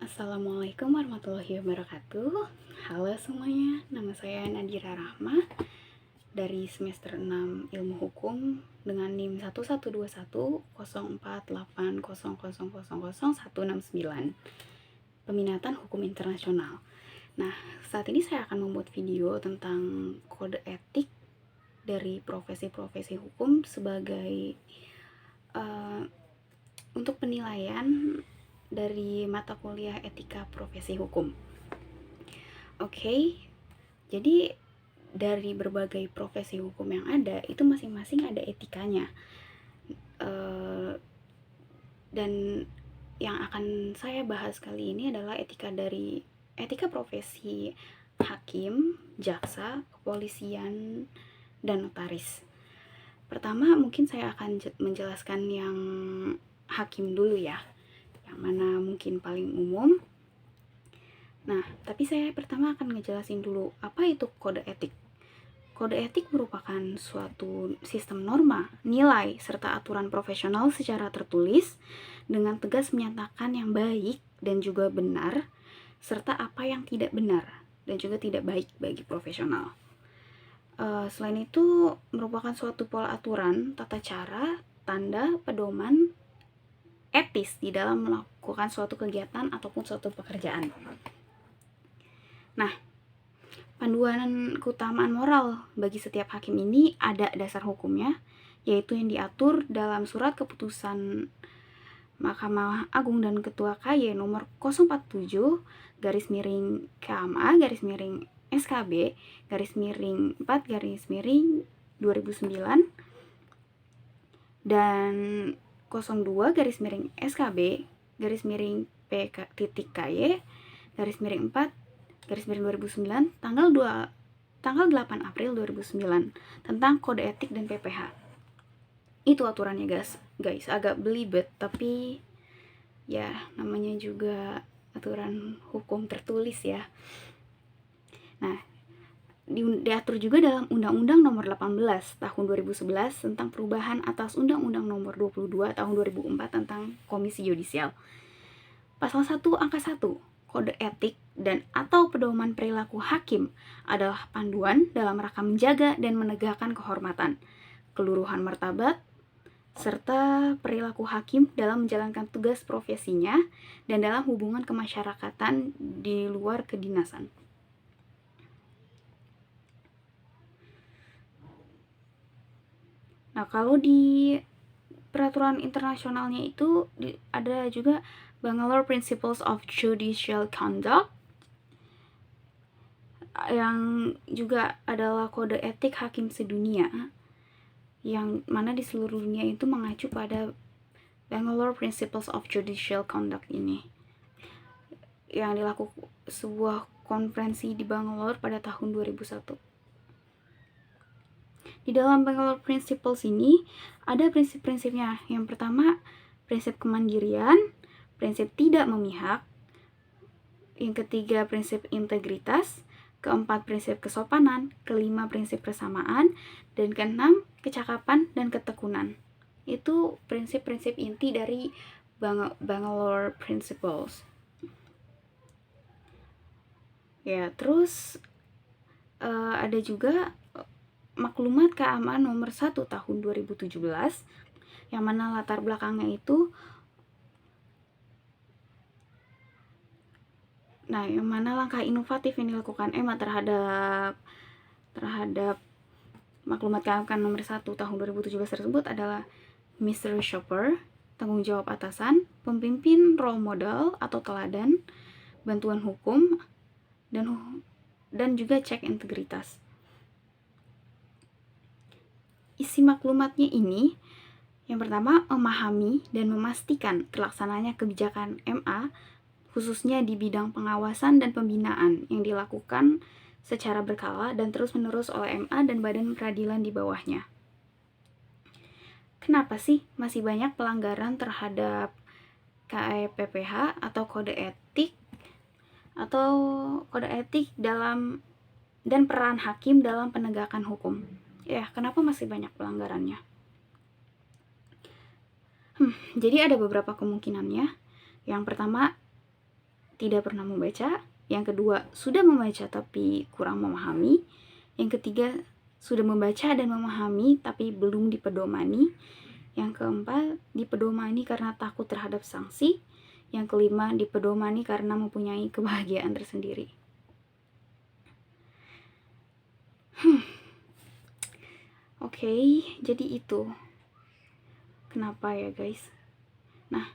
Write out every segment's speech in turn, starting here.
Assalamualaikum warahmatullahi wabarakatuh. Halo semuanya, nama saya Nadira Rahma dari semester 6 Ilmu Hukum dengan NIM 1121248000000169, peminatan hukum internasional. Nah, saat ini saya akan membuat video tentang kode etik dari profesi-profesi hukum sebagai untuk penilaian dari mata kuliah etika profesi hukum. Oke, jadi dari berbagai profesi hukum yang ada, itu masing-masing ada etikanya. Dan yang akan saya bahas kali ini adalah etika profesi hakim, jaksa, kepolisian, dan notaris. Pertama, mungkin saya akan menjelaskan yang hakim dulu ya, yang mana mungkin paling umum. Nah, tapi saya pertama akan ngejelasin dulu apa itu kode etik. Kode etik merupakan suatu sistem norma, nilai, serta aturan profesional secara tertulis dengan tegas menyatakan yang baik dan juga benar, serta apa yang tidak benar dan juga tidak baik bagi profesional. Selain itu, merupakan suatu pola aturan, tata cara, tanda, pedoman etis di dalam melakukan suatu kegiatan ataupun suatu pekerjaan. Nah, panduan keutamaan moral bagi setiap hakim ini ada dasar hukumnya, yaitu yang diatur dalam surat keputusan Mahkamah Agung dan Ketua KY nomor 047 garis miring KMA garis miring SKB garis miring 4 garis miring 2009 dan 02 garis miring SKB garis miring PKY garis miring 4 garis miring 2009 tanggal 8 April 2009 tentang kode etik dan PPH. Itu aturannya guys, agak belibet tapi ya namanya juga aturan hukum tertulis ya. Nah, diatur juga dalam Undang-Undang Nomor 18 Tahun 2011 tentang perubahan atas Undang-Undang Nomor 22 Tahun 2004 tentang Komisi Yudisial. Pasal 1 Angka 1, kode etik dan atau pedoman perilaku hakim adalah panduan dalam rangka menjaga dan menegakkan kehormatan, keluruhan martabat, serta perilaku hakim dalam menjalankan tugas profesinya dan dalam hubungan kemasyarakatan di luar kedinasan. Nah, kalau di peraturan internasionalnya itu ada juga Bangalore Principles of Judicial Conduct yang juga adalah kode etik hakim sedunia, yang mana di seluruh dunia itu mengacu pada Bangalore Principles of Judicial Conduct ini, yang dilakukan sebuah konferensi di Bangalore pada tahun 2001. Di dalam Bangalore Principles ini ada prinsip-prinsipnya. Yang pertama, prinsip kemandirian, prinsip tidak memihak. Yang ketiga, prinsip integritas. Keempat, prinsip kesopanan. Kelima, prinsip kesamaan. Dan keenam, kecakapan dan ketekunan. Itu prinsip-prinsip inti dari Bangalore Principles. Ya, terus ada juga Maklumat KMA nomor 1 tahun 2017 yang mana latar belakangnya itu yang mana langkah inovatif yang dilakukan EMA terhadap Maklumat KMA nomor 1 tahun 2017 tersebut adalah mystery shopper, tanggung jawab atasan, pemimpin role model atau teladan, bantuan hukum, dan juga cek integritas. Isi maklumatnya ini, yang pertama, memahami dan memastikan terlaksananya kebijakan MA, khususnya di bidang pengawasan dan pembinaan yang dilakukan secara berkala dan terus-menerus oleh MA dan badan peradilan di bawahnya. Kenapa sih masih banyak pelanggaran terhadap KEPPH atau kode etik dalam dan peran hakim dalam penegakan hukum? Ya, kenapa masih banyak pelanggarannya? Jadi ada beberapa kemungkinannya. Yang pertama, tidak pernah membaca. Yang kedua, sudah membaca tapi kurang memahami. Yang ketiga, sudah membaca dan memahami tapi belum dipedomani. Yang keempat, dipedomani karena takut terhadap sanksi. Yang kelima, dipedomani karena mempunyai kebahagiaan tersendiri. Oke, jadi itu kenapa ya guys. Nah,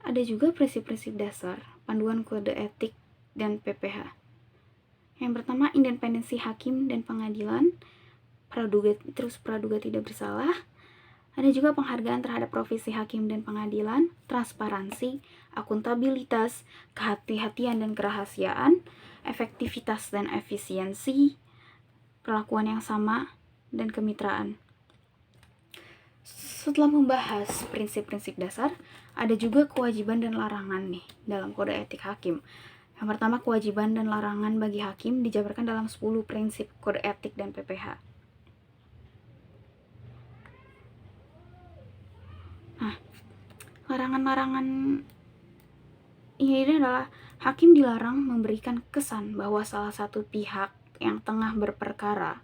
ada juga prinsip-prinsip dasar panduan kode etik dan PPH. Yang pertama, independensi hakim dan pengadilan, praduga tidak bersalah. Ada juga penghargaan terhadap profesi hakim dan pengadilan, transparansi, akuntabilitas, kehati-hatian dan kerahasiaan, efektivitas dan efisiensi, perlakuan yang sama, dan kemitraan. Setelah membahas prinsip-prinsip dasar, ada juga kewajiban dan larangan nih dalam kode etik hakim. Yang pertama, kewajiban dan larangan bagi hakim dijabarkan dalam 10 prinsip kode etik dan PPH. Nah, larangan-larangan ini adalah hakim dilarang memberikan kesan bahwa salah satu pihak yang tengah berperkara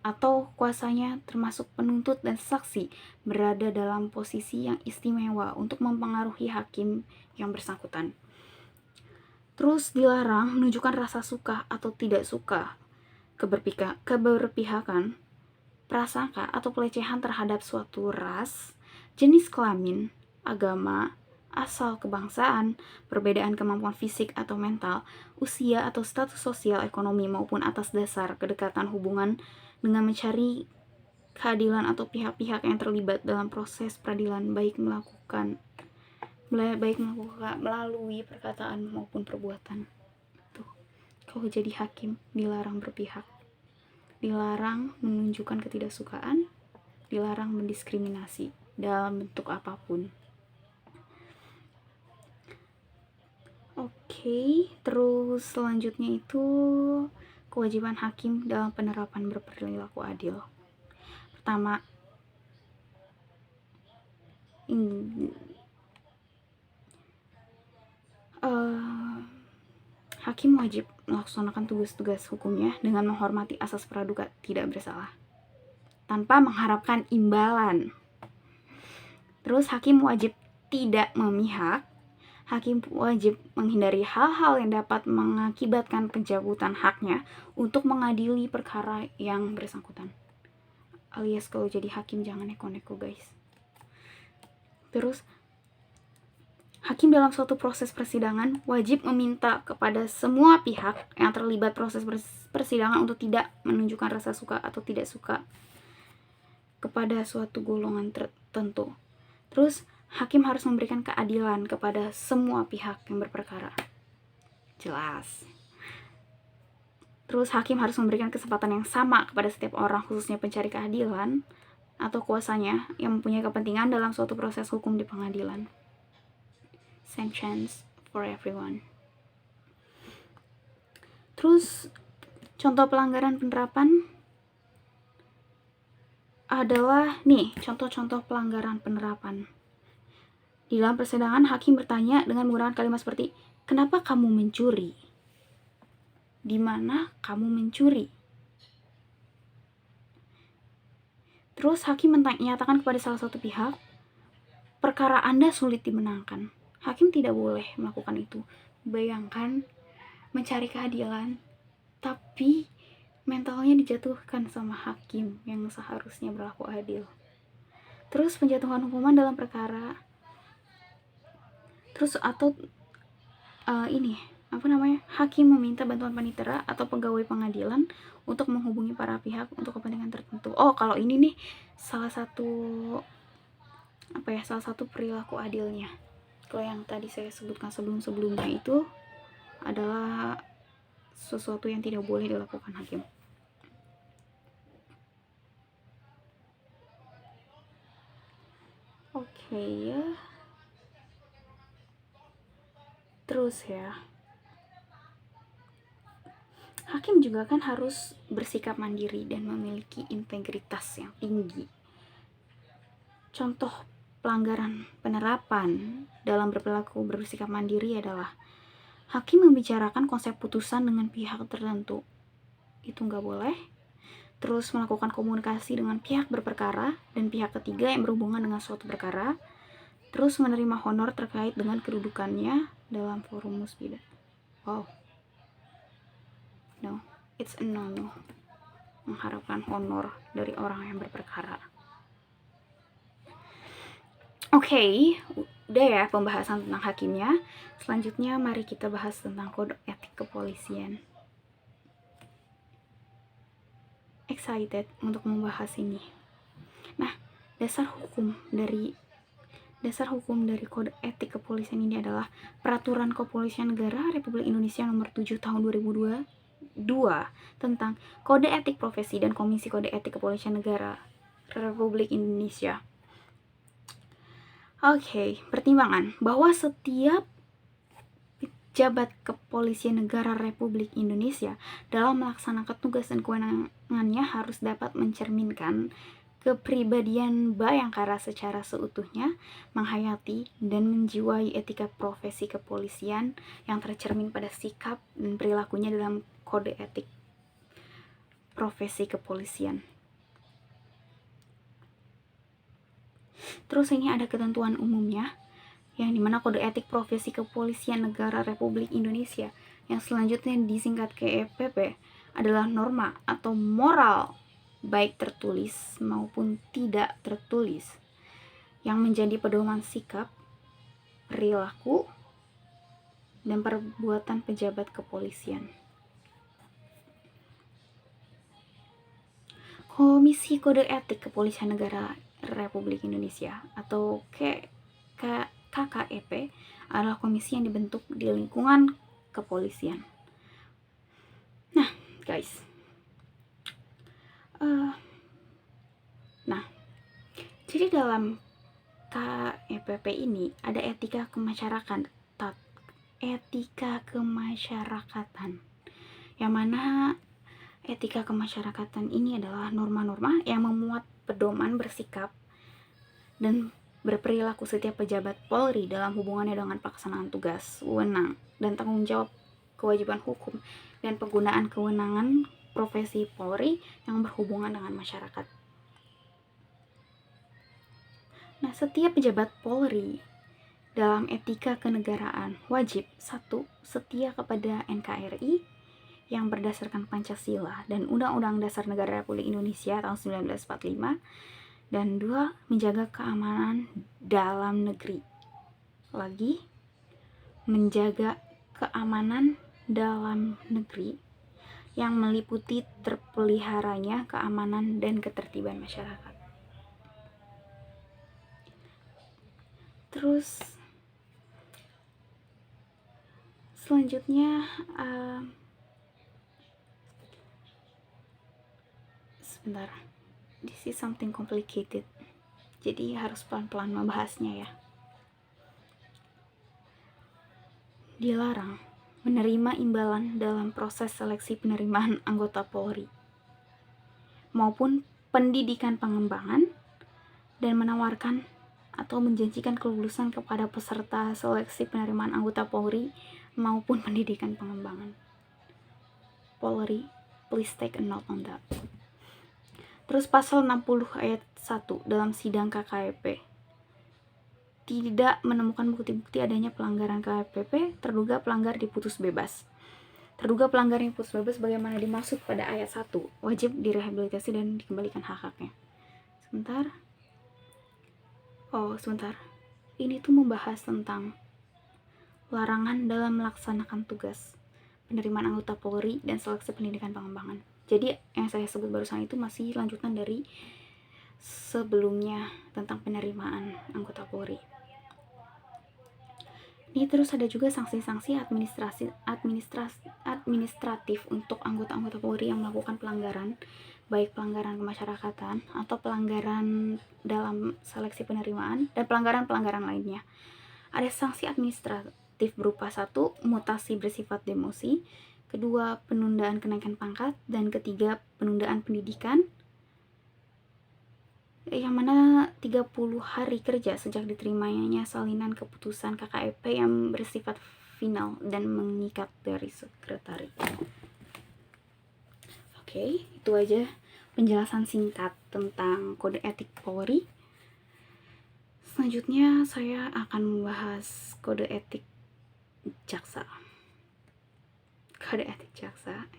atau kuasanya termasuk penuntut dan saksi berada dalam posisi yang istimewa untuk mempengaruhi hakim yang bersangkutan. Terus dilarang menunjukkan rasa suka atau tidak suka, keberpihakan, prasangka atau pelecehan terhadap suatu ras, jenis kelamin, agama, asal kebangsaan, perbedaan kemampuan fisik atau mental, usia atau status sosial ekonomi maupun atas dasar kedekatan hubungan dengan mencari keadilan atau pihak-pihak yang terlibat dalam proses peradilan baik melalui perkataan maupun perbuatan. Tuh, kalau jadi hakim dilarang berpihak, dilarang menunjukkan ketidaksukaan, dilarang mendiskriminasi dalam bentuk apapun. Oke, terus selanjutnya itu kewajiban hakim dalam penerapan berperilaku adil. Pertama, hakim wajib melaksanakan tugas-tugas hukumnya dengan menghormati asas praduga tidak bersalah tanpa mengharapkan imbalan. Terus hakim wajib tidak memihak. Hakim wajib menghindari hal-hal yang dapat mengakibatkan pencabutan haknya untuk mengadili perkara yang bersangkutan. Alias kalau jadi hakim jangan neko-neko guys. Terus hakim dalam suatu proses persidangan wajib meminta kepada semua pihak yang terlibat proses persidangan untuk tidak menunjukkan rasa suka atau tidak suka kepada suatu golongan tertentu. Terus hakim harus memberikan keadilan kepada semua pihak yang berperkara. Jelas. Terus hakim harus memberikan kesempatan yang sama kepada setiap orang, khususnya pencari keadilan atau kuasanya yang mempunyai kepentingan dalam suatu proses hukum di pengadilan. Same chance for everyone. Terus contoh pelanggaran penerapan adalah nih, contoh-contoh pelanggaran penerapan. Di dalam persidangan, hakim bertanya dengan menggunakan kalimat seperti, kenapa kamu mencuri? Di mana kamu mencuri? Terus hakim menyatakan kepada salah satu pihak, perkara Anda sulit dimenangkan. Hakim tidak boleh melakukan itu. Bayangkan mencari keadilan, tapi mentalnya dijatuhkan sama hakim yang seharusnya berlaku adil. Terus penjatuhan hukuman dalam perkara. Terus atau hakim meminta bantuan panitera atau pegawai pengadilan untuk menghubungi para pihak untuk kepentingan tertentu. Oh, kalau ini nih salah satu perilaku adilnya. Kalau yang tadi saya sebutkan sebelum-sebelumnya itu adalah sesuatu yang tidak boleh dilakukan hakim. Oke ya. Terus ya, hakim juga kan harus bersikap mandiri dan memiliki integritas yang tinggi. Contoh pelanggaran penerapan dalam berperilaku bersikap mandiri adalah hakim membicarakan konsep putusan dengan pihak tertentu. Itu nggak boleh. Terus melakukan komunikasi dengan pihak berperkara dan pihak ketiga yang berhubungan dengan suatu perkara. Terus menerima honor terkait dengan kedudukannya dalam forum musbida. Wow. No, it's a no-no. Mengharapkan honor dari orang yang berperkara. Oke, udah ya pembahasan tentang hakimnya. Selanjutnya mari kita bahas tentang kode etik kepolisian. Excited untuk membahas ini. Nah, dasar hukum dari kode etik kepolisian ini adalah Peraturan Kepolisian Negara Republik Indonesia Nomor 7 Tahun 2002 tentang Kode Etik Profesi dan Komisi Kode Etik Kepolisian Negara Republik Indonesia. Oke, pertimbangan bahwa setiap pejabat kepolisian negara Republik Indonesia dalam melaksanakan tugas dan kewenangannya harus dapat mencerminkan kepribadian Bayangkara secara seutuhnya, menghayati dan menjiwai etika profesi kepolisian yang tercermin pada sikap dan perilakunya dalam kode etik profesi kepolisian. Terus ini ada ketentuan umumnya, yang dimana kode etik profesi kepolisian negara Republik Indonesia yang selanjutnya disingkat KEPP adalah norma atau moral baik tertulis maupun tidak tertulis yang menjadi pedoman sikap, perilaku, dan perbuatan pejabat kepolisian. Komisi Kode Etik Kepolisian Negara Republik Indonesia atau KKEP adalah komisi yang dibentuk di lingkungan kepolisian. Nah, guys. Jadi dalam KEPP ini ada etika kemasyarakatan. Yang mana etika kemasyarakatan ini adalah norma-norma yang memuat pedoman bersikap dan berperilaku setiap pejabat Polri dalam hubungannya dengan pelaksanaan tugas, wewenang, dan tanggung jawab kewajiban hukum dan penggunaan kewenangan profesi Polri yang berhubungan dengan masyarakat. Nah, setiap pejabat Polri dalam etika kenegaraan wajib 1. Setia kepada NKRI yang berdasarkan Pancasila dan Undang-Undang Dasar Negara Republik Indonesia tahun 1945, dan 2. Menjaga keamanan dalam negeri. Lagi, menjaga keamanan dalam negeri yang meliputi terpeliharanya keamanan dan ketertiban masyarakat. Terus selanjutnya sebentar, this is something complicated, jadi harus pelan-pelan membahasnya ya. Dilarang menerima imbalan dalam proses seleksi penerimaan anggota Polri maupun pendidikan pengembangan dan menawarkan atau menjanjikan kelulusan kepada peserta seleksi penerimaan anggota Polri maupun pendidikan pengembangan. Polri, please take a note on that. Terus pasal 60 ayat 1 dalam sidang KKEP. Tidak menemukan bukti-bukti adanya pelanggaran KPP, terduga pelanggar diputus bebas. Terduga pelanggar diputus bebas bagaimana dimaksud pada ayat 1, wajib direhabilitasi dan dikembalikan hak-haknya. Sebentar. Ini tuh membahas tentang larangan dalam melaksanakan tugas, penerimaan anggota Polri, dan seleksi pendidikan pengembangan. Jadi yang saya sebut barusan itu masih lanjutan dari sebelumnya tentang penerimaan anggota Polri. Ini terus ada juga sanksi-sanksi administratif untuk anggota-anggota Polri yang melakukan pelanggaran, baik pelanggaran kemasyarakatan atau pelanggaran dalam seleksi penerimaan dan pelanggaran-pelanggaran lainnya. Ada sanksi administratif berupa 1. Mutasi bersifat demosi, 2. Penundaan kenaikan pangkat, dan 3. Penundaan pendidikan. yang mana 30 hari kerja sejak diterimanya salinan keputusan KKEP yang bersifat final dan mengikat dari sekretariat. Oke, itu aja penjelasan singkat tentang kode etik Polri. Selanjutnya saya akan membahas kode etik jaksa. Kode etik jaksa.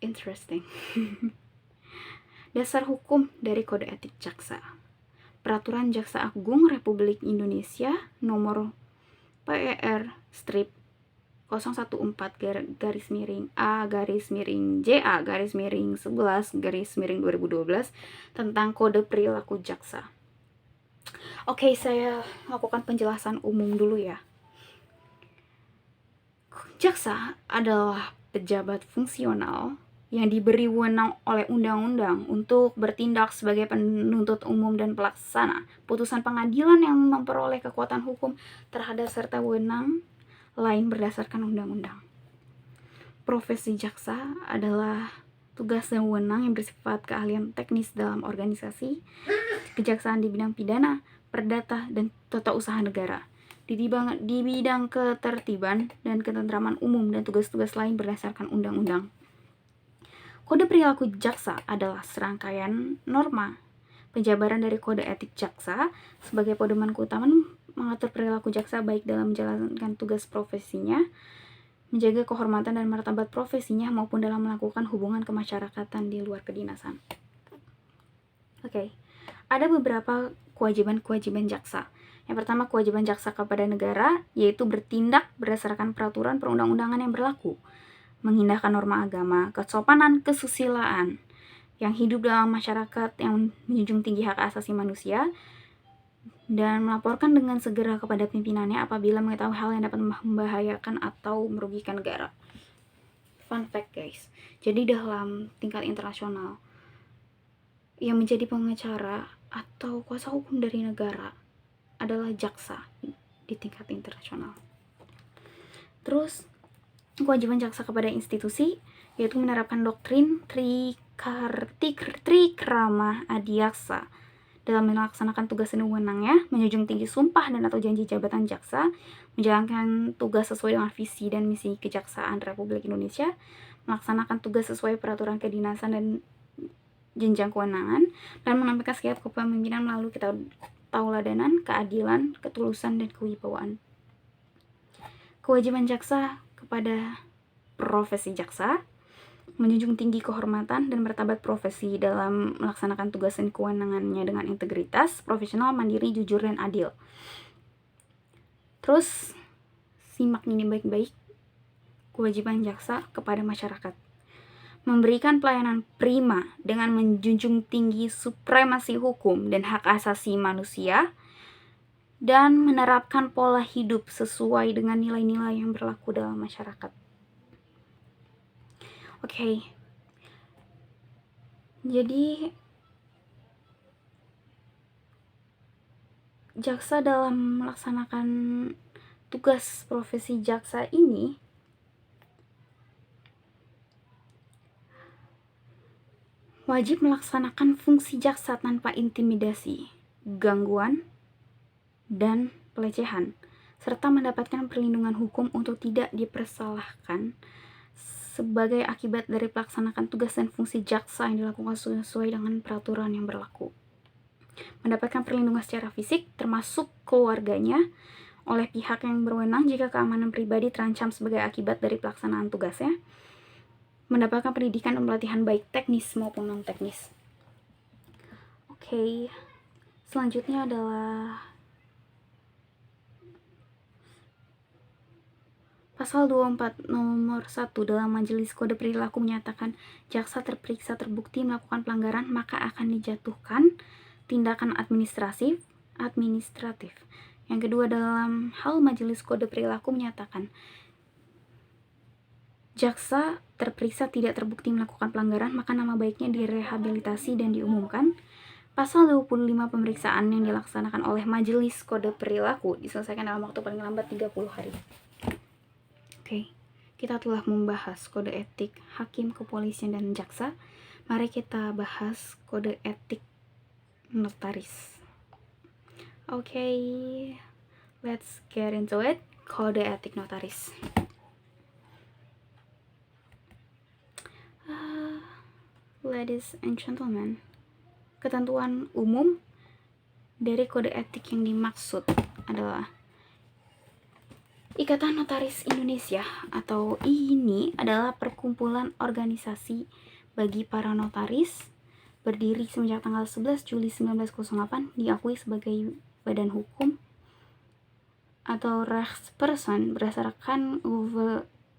Interesting. Dasar hukum dari kode etik jaksa. Peraturan Jaksa Agung Republik Indonesia nomor PER strip 014 garis miring A garis miring JA garis miring 11 garis miring 2012 tentang kode perilaku jaksa. Oke, saya lakukan penjelasan umum dulu ya. Jaksa adalah pejabat fungsional yang diberi wewenang oleh undang-undang untuk bertindak sebagai penuntut umum dan pelaksana putusan pengadilan yang memperoleh kekuatan hukum terhadap serta wewenang lain berdasarkan undang-undang. Profesi jaksa adalah tugas dan wewenang yang bersifat keahlian teknis dalam organisasi kejaksaan di bidang pidana, perdata, dan tata usaha negara, di bidang ketertiban dan ketentraman umum dan tugas-tugas lain berdasarkan undang-undang. Kode perilaku jaksa adalah serangkaian norma penjabaran dari kode etik jaksa sebagai pedoman keutamaan mengatur perilaku jaksa baik dalam menjalankan tugas profesinya, menjaga kehormatan dan martabat profesinya, maupun dalam melakukan hubungan kemasyarakatan di luar kedinasan. Oke, ada beberapa kewajiban-kewajiban jaksa. Yang pertama, kewajiban jaksa kepada negara, yaitu bertindak berdasarkan peraturan perundang-undangan yang berlaku, mengindahkan norma agama, kesopanan, kesusilaan, yang hidup dalam masyarakat yang menjunjung tinggi hak asasi manusia, dan melaporkan dengan segera kepada pimpinannya apabila mengetahui hal yang dapat membahayakan atau merugikan negara. Fun fact guys, jadi dalam tingkat internasional, yang menjadi pengacara atau kuasa hukum dari negara adalah jaksa di tingkat internasional. Terus, kewajiban jaksa kepada institusi, yaitu menerapkan doktrin Trikrama Adiaksa dalam melaksanakan tugas dan wewenangnya, menjunjung tinggi sumpah dan atau janji jabatan jaksa, menjalankan tugas sesuai dengan visi dan misi Kejaksaan Republik Indonesia, melaksanakan tugas sesuai peraturan kedinasan dan jenjang kewenangan, dan menampilkan sikap kepemimpinan melalui ketauladanan, keadilan, ketulusan, dan kewibawaan. Kewajiban jaksa kepada profesi jaksa, menjunjung tinggi kehormatan dan martabat profesi dalam melaksanakan tugas dan kewenangannya dengan integritas, profesional, mandiri, jujur, dan adil. Terus, simak ini baik-baik. Kewajiban jaksa kepada masyarakat, memberikan pelayanan prima dengan menjunjung tinggi supremasi hukum dan hak asasi manusia, dan menerapkan pola hidup sesuai dengan nilai-nilai yang berlaku dalam masyarakat. Oke. Jadi jaksa dalam melaksanakan tugas profesi jaksa ini wajib melaksanakan fungsi jaksa tanpa intimidasi, gangguan, dan pelecehan, serta mendapatkan perlindungan hukum untuk tidak dipersalahkan sebagai akibat dari pelaksanakan tugas dan fungsi jaksa yang dilakukan sesuai dengan peraturan yang berlaku. Mendapatkan perlindungan secara fisik, termasuk keluarganya, oleh pihak yang berwenang jika keamanan pribadi terancam sebagai akibat dari pelaksanaan tugasnya. Mendapatkan pendidikan dan pelatihan baik teknis maupun non-teknis. Oke, selanjutnya adalah Pasal 24 nomor 1 dalam Majelis Kode Perilaku menyatakan jaksa terperiksa terbukti melakukan pelanggaran maka akan dijatuhkan tindakan administratif. Yang kedua, dalam hal Majelis Kode Perilaku menyatakan jaksa terperiksa tidak terbukti melakukan pelanggaran maka nama baiknya direhabilitasi dan diumumkan. Pasal 25 pemeriksaan yang dilaksanakan oleh Majelis Kode Perilaku diselesaikan dalam waktu paling lambat 30 hari. Oke, kita telah membahas kode etik hakim, kepolisian, dan jaksa. Mari kita bahas kode etik notaris. Okay, let's get into it. Kode etik notaris. Ladies and gentlemen, ketentuan umum dari kode etik yang dimaksud adalah Ikatan Notaris Indonesia atau INI adalah perkumpulan organisasi bagi para notaris, berdiri semenjak tanggal 11 Juli 1908, diakui sebagai badan hukum atau Rechtsperson berdasarkan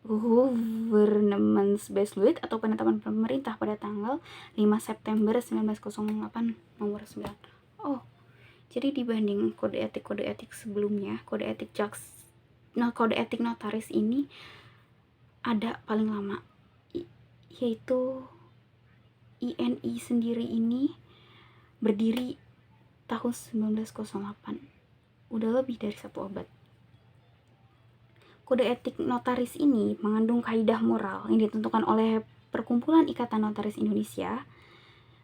Governmentsbesluit atau penetapan pemerintah pada tanggal 5 September 1908 nomor 9. Oh, jadi dibanding kode etik sebelumnya, kode etik notaris ini ada paling lama, yaitu INI sendiri ini berdiri tahun 1908, udah lebih dari 1 abad. Kode etik notaris ini mengandung kaidah moral yang ditentukan oleh Perkumpulan Ikatan Notaris Indonesia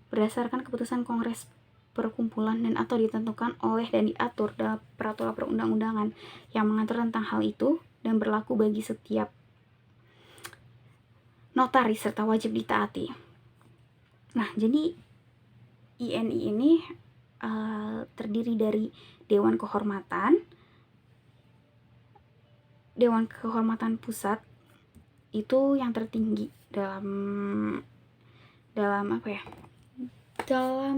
berdasarkan keputusan Kongres perkumpulan dan atau ditentukan oleh dan diatur dalam peraturan perundang-undangan yang mengatur tentang hal itu dan berlaku bagi setiap notaris serta wajib ditaati. Nah, jadi INI ini terdiri dari Dewan Kehormatan Pusat, itu yang tertinggi dalam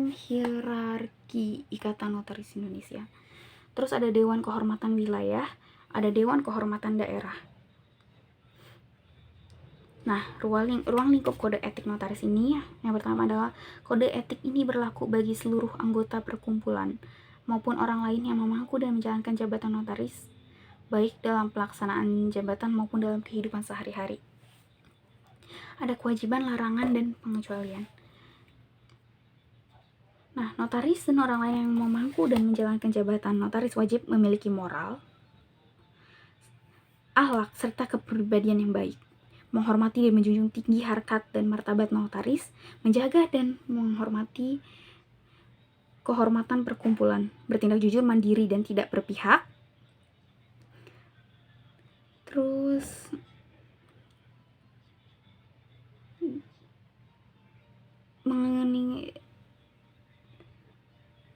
hierarki Ikatan Notaris Indonesia. Terus ada Dewan Kehormatan Wilayah, ada Dewan Kehormatan Daerah. Nah, ruang lingkup kode etik notaris ini yang pertama adalah kode etik ini berlaku bagi seluruh anggota perkumpulan maupun orang lain yang memangku dan menjalankan jabatan notaris, baik dalam pelaksanaan jabatan maupun dalam kehidupan sehari-hari. Ada kewajiban, larangan, dan pengecualian. Nah, notaris dan orang lain yang memangku dan menjalankan jabatan notaris wajib memiliki moral, akhlak, serta kepribadian yang baik, menghormati dan menjunjung tinggi harkat dan martabat notaris, menjaga dan menghormati kehormatan perkumpulan, bertindak jujur, mandiri, dan tidak berpihak. Terus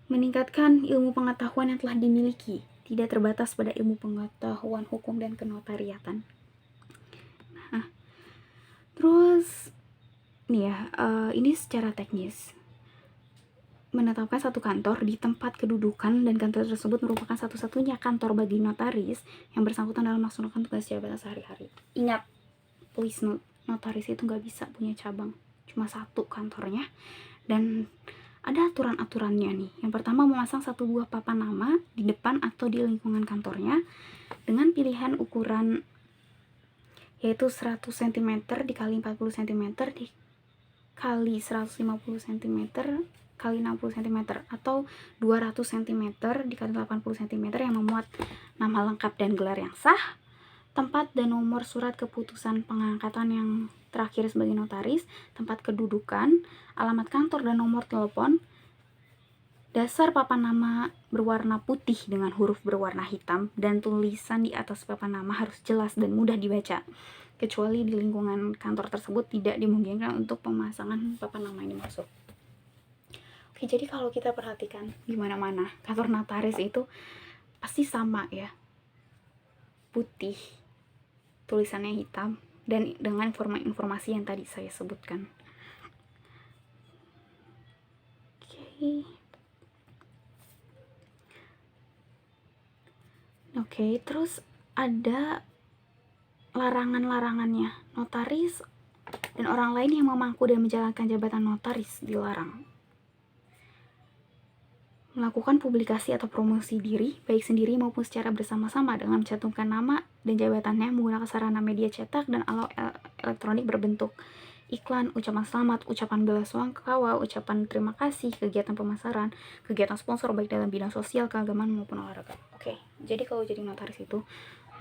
meningkatkan ilmu pengetahuan yang telah dimiliki, tidak terbatas pada ilmu pengetahuan hukum dan kenotariatan. Nah, terus nih ya, ini secara teknis menetapkan satu kantor di tempat kedudukan dan kantor tersebut merupakan satu-satunya kantor bagi notaris yang bersangkutan dalam melaksanakan tugas jabatan sehari-hari. Ingat, please note, notaris itu nggak bisa punya cabang, cuma satu kantornya, dan ada aturan-aturannya nih. Yang pertama, memasang satu buah papan nama di depan atau di lingkungan kantornya dengan pilihan ukuran yaitu 100 cm dikali 40 cm dikali 150 cm kali 60 cm atau 200 cm dikali 80 cm yang memuat nama lengkap dan gelar yang sah, tempat dan nomor surat keputusan pengangkatan yang terakhir sebagai notaris, tempat kedudukan, alamat kantor dan nomor telepon. Dasar papan nama berwarna putih dengan huruf berwarna hitam dan tulisan di atas papan nama harus jelas dan mudah dibaca, kecuali di lingkungan kantor tersebut tidak dimungkinkan untuk pemasangan papan nama ini masuk. Oke, jadi kalau kita perhatikan di mana-mana kantor notaris itu pasti sama ya, putih, tulisannya hitam, dan dengan informasi yang tadi saya sebutkan. Oke, terus ada larangan-larangannya. Notaris dan orang lain yang memangku dan menjalankan jabatan notaris dilarang melakukan publikasi atau promosi diri, baik sendiri maupun secara bersama-sama dengan mencantumkan nama dan jabatannya menggunakan sarana media cetak dan alat elektronik berbentuk iklan, ucapan selamat, ucapan bela sungkawa, ucapan terima kasih, kegiatan pemasaran, kegiatan sponsor baik dalam bidang sosial, keagamaan maupun olahraga. Oke, jadi kalau jadi notaris itu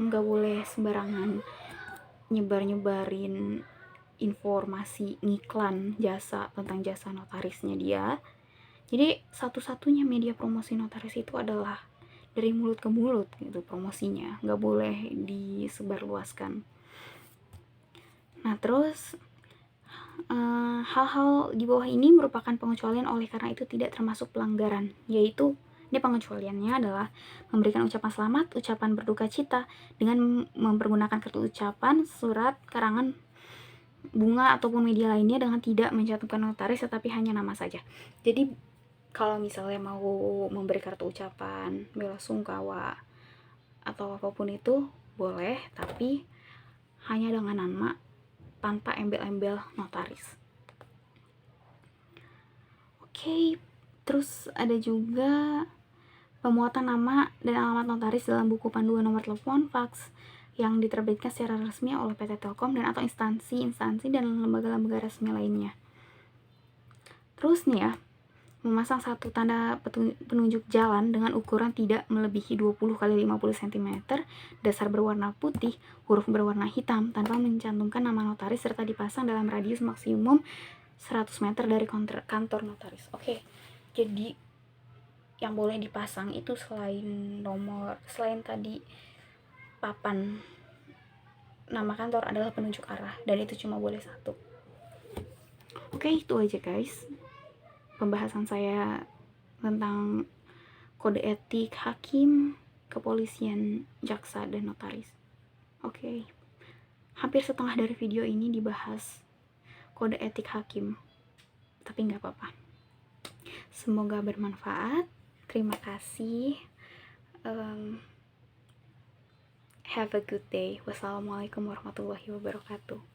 nggak boleh sembarangan nyebarin informasi ngiklan tentang jasa notarisnya dia. Jadi satu-satunya media promosi notaris itu adalah dari mulut ke mulut gitu promosinya, nggak boleh disebarluaskan. Nah terus hal-hal di bawah ini merupakan pengecualian oleh karena itu tidak termasuk pelanggaran, yaitu ini pengecualiannya adalah memberikan ucapan selamat, ucapan berduka cita dengan mempergunakan kartu ucapan, surat, karangan, bunga ataupun media lainnya dengan tidak mencantumkan notaris tetapi hanya nama saja. Jadi kalau misalnya mau memberi kartu ucapan bela sungkawa atau apapun itu boleh, tapi hanya dengan nama tanpa embel-embel notaris. Oke, terus ada juga pemuatan nama dan alamat notaris dalam buku panduan nomor telepon, faks yang diterbitkan secara resmi oleh PT Telkom dan atau instansi-instansi dan lembaga-lembaga resmi lainnya. Terus nih ya, memasang satu tanda penunjuk jalan dengan ukuran tidak melebihi 20 x 50 cm, dasar berwarna putih, huruf berwarna hitam, tanpa mencantumkan nama notaris serta dipasang dalam radius maksimum 100 meter dari kantor notaris. Oke, jadi yang boleh dipasang itu selain tadi papan nama kantor adalah penunjuk arah, dan itu cuma boleh satu. Oke, itu aja guys pembahasan saya tentang kode etik hakim, kepolisian, jaksa, dan notaris. Oke, hampir setengah dari video ini dibahas kode etik hakim, tapi nggak apa-apa. Semoga bermanfaat. Terima kasih. Have a good day. Wassalamualaikum warahmatullahi wabarakatuh.